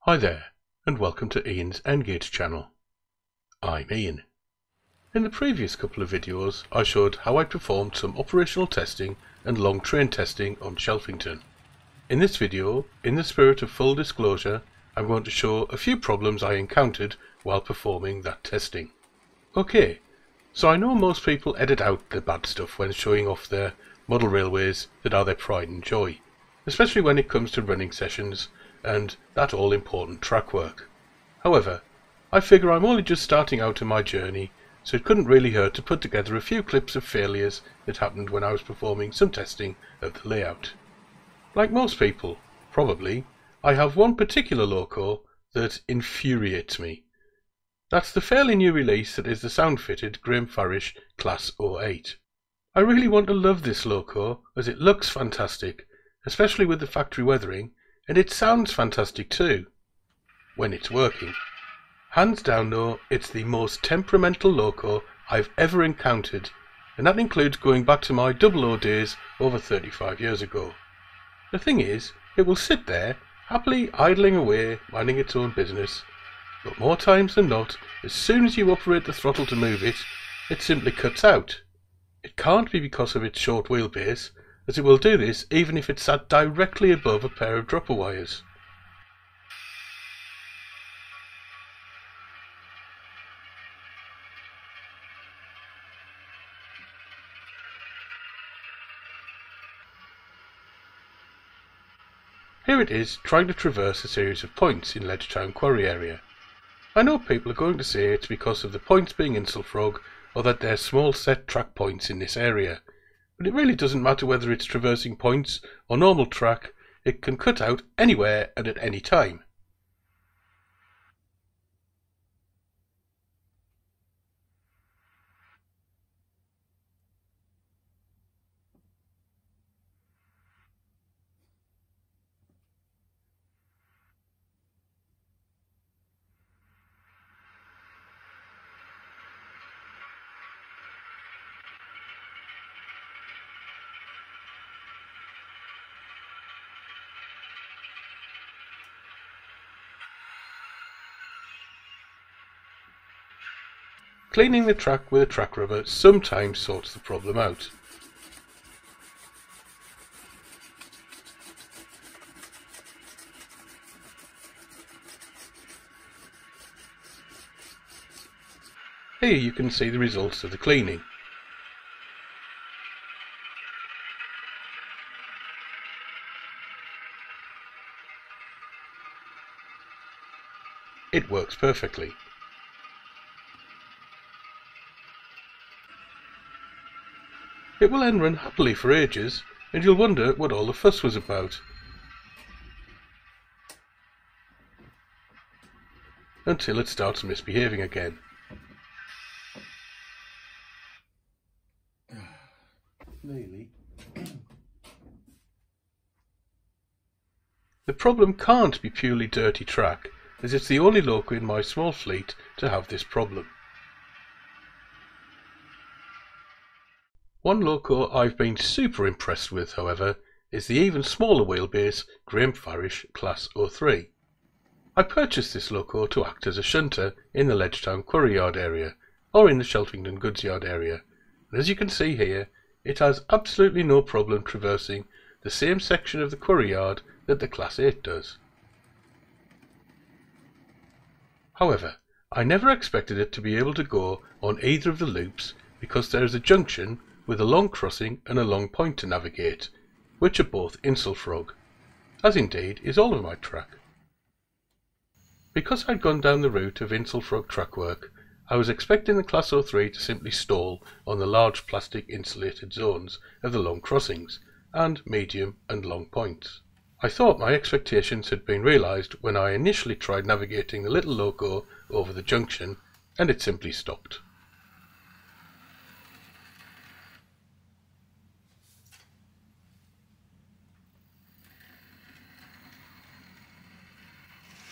Hi there, and welcome to Ian's Engage channel. I'm Ian. In the previous couple of videos I showed how I performed some operational testing and long train testing on Shelfington. In this video, in the spirit of full disclosure, I'm going to show a few problems I encountered while performing that testing. Okay, so I know most people edit out the bad stuff when showing off their model railways that are their pride and joy, especially when it comes to running sessions and that all-important track work. However, I figure I'm only just starting out in my journey, so it couldn't really hurt to put together a few clips of failures that happened when I was performing some testing of the layout. Like most people, probably, I have one particular loco that infuriates me. That's the fairly new release that is the sound-fitted Graham Farish Class 08. I really want to love this loco as it looks fantastic, especially with the factory weathering, and it sounds fantastic too, when it's working. Hands down though, it's the most temperamental loco I've ever encountered, and that includes going back to my 00 days over 35 years ago. The thing is, it will sit there, happily idling away, minding its own business, but more times than not, as soon as you operate the throttle to move it, it simply cuts out. It can't be because of its short wheelbase, as it will do this even if it sat directly above a pair of dropper wires. Here it is trying to traverse a series of points in Ledgetown Quarry area. I know people are going to say it's because of the points being insulfrog or that there's small set track points in this area. But it really doesn't matter whether it's traversing points or normal track, it can cut out anywhere and at any time. Cleaning the track with a track rubber sometimes sorts the problem out. Here you can see the results of the cleaning. It works perfectly. It will then run happily for ages, and you'll wonder what all the fuss was about. Until it starts misbehaving again. Nearly. The problem can't be purely dirty track, as it's the only loco in my small fleet to have this problem. One loco I've been super impressed with, however, is the even smaller wheelbase Graham Farish Class 03. I purchased this loco to act as a shunter in the Ledgetown Quarry Yard area, or in the Shelfington Goods Yard area, and as you can see here, it has absolutely no problem traversing the same section of the quarry yard that the Class 8 does. However, I never expected it to be able to go on either of the loops because there is a junction with a long crossing and a long point to navigate, which are both insulfrog, as indeed is all of my track. Because I'd gone down the route of insulfrog track work, I was expecting the Class 03 to simply stall on the large plastic insulated zones of the long crossings, and medium and long points. I thought my expectations had been realised when I initially tried navigating the little loco over the junction, and it simply stopped.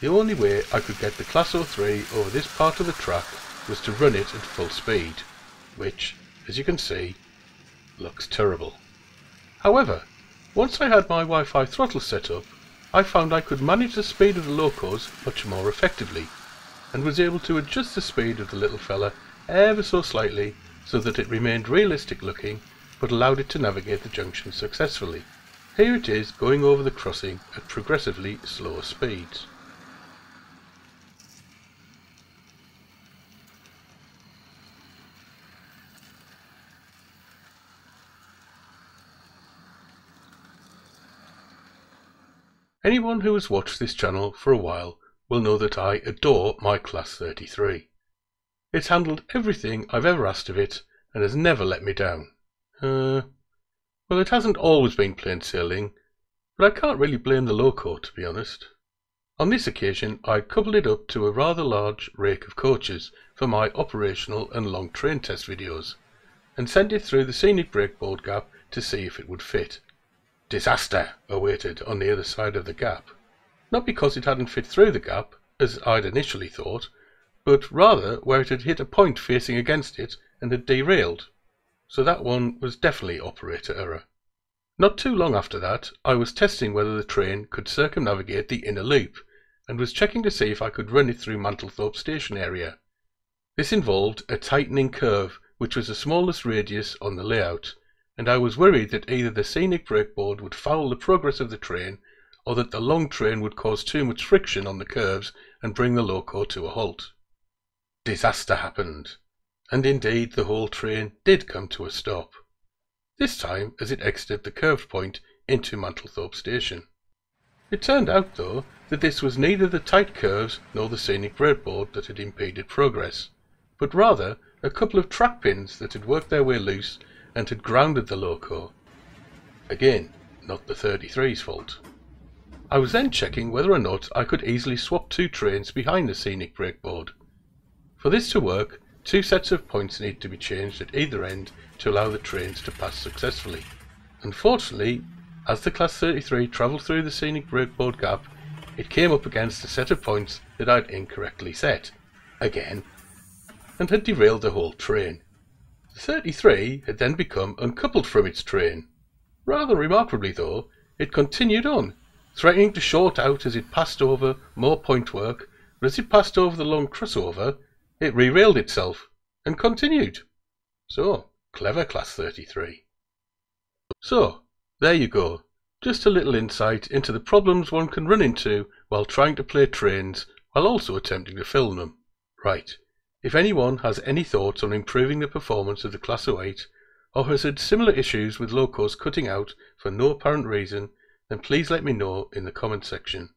The only way I could get the Class 03 over this part of the track was to run it at full speed, which, as you can see, looks terrible. However, once I had my Wi-Fi throttle set up, I found I could manage the speed of the locos much more effectively, and was able to adjust the speed of the little fella ever so slightly so that it remained realistic looking but allowed it to navigate the junction successfully. Here it is going over the crossing at progressively slower speeds. Anyone who has watched this channel for a while will know that I adore my Class 33. It's handled everything I've ever asked of it and has never let me down. Well, it hasn't always been plain sailing, but I can't really blame the loco, to be honest. On this occasion I coupled it up to a rather large rake of coaches for my operational and long train test videos, and sent it through the scenic breakboard gap to see if it would fit. Disaster awaited on the other side of the gap. Not because it hadn't fit through the gap, as I'd initially thought, but rather where it had hit a point facing against it and had derailed. So that one was definitely operator error. Not too long after that, I was testing whether the train could circumnavigate the inner loop, and was checking to see if I could run it through Mantlethorpe station area. This involved a tightening curve, which was the smallest radius on the layout, and I was worried that either the scenic breakboard would foul the progress of the train, or that the long train would cause too much friction on the curves and bring the loco to a halt. Disaster happened, and indeed the whole train did come to a stop, this time as it exited the curved point into Mantlethorpe station. It turned out, though, that this was neither the tight curves nor the scenic breakboard that had impeded progress, but rather a couple of track pins that had worked their way loose and had grounded the loco. Again, not the 33's fault. I was then checking whether or not I could easily swap two trains behind the scenic breakboard. For this to work, two sets of points need to be changed at either end to allow the trains to pass successfully. Unfortunately, as the Class 33 travelled through the scenic breakboard gap, it came up against a set of points that I'd incorrectly set, again, and had derailed the whole train. The 33 had then become uncoupled from its train. Rather remarkably, though, it continued on, threatening to short out as it passed over more point work, but as it passed over the long crossover, it re-railed itself, and continued. So, clever Class 33. So, there you go. Just a little insight into the problems one can run into while trying to play trains while also attempting to film them. Right, if anyone has any thoughts on improving the performance of the Class 08, or has had similar issues with locos cutting out for no apparent reason, then please let me know in the comment section.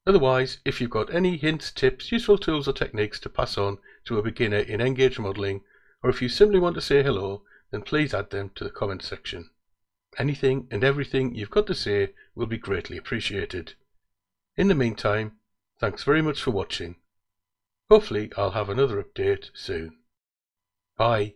Otherwise, if you've got any hints, tips, useful tools or techniques to pass on to a beginner in N-Gauge modelling, or if you simply want to say hello, then please add them to the comment section. Anything and everything you've got to say will be greatly appreciated. In the meantime, thanks very much for watching. Hopefully I'll have another update soon. Bye.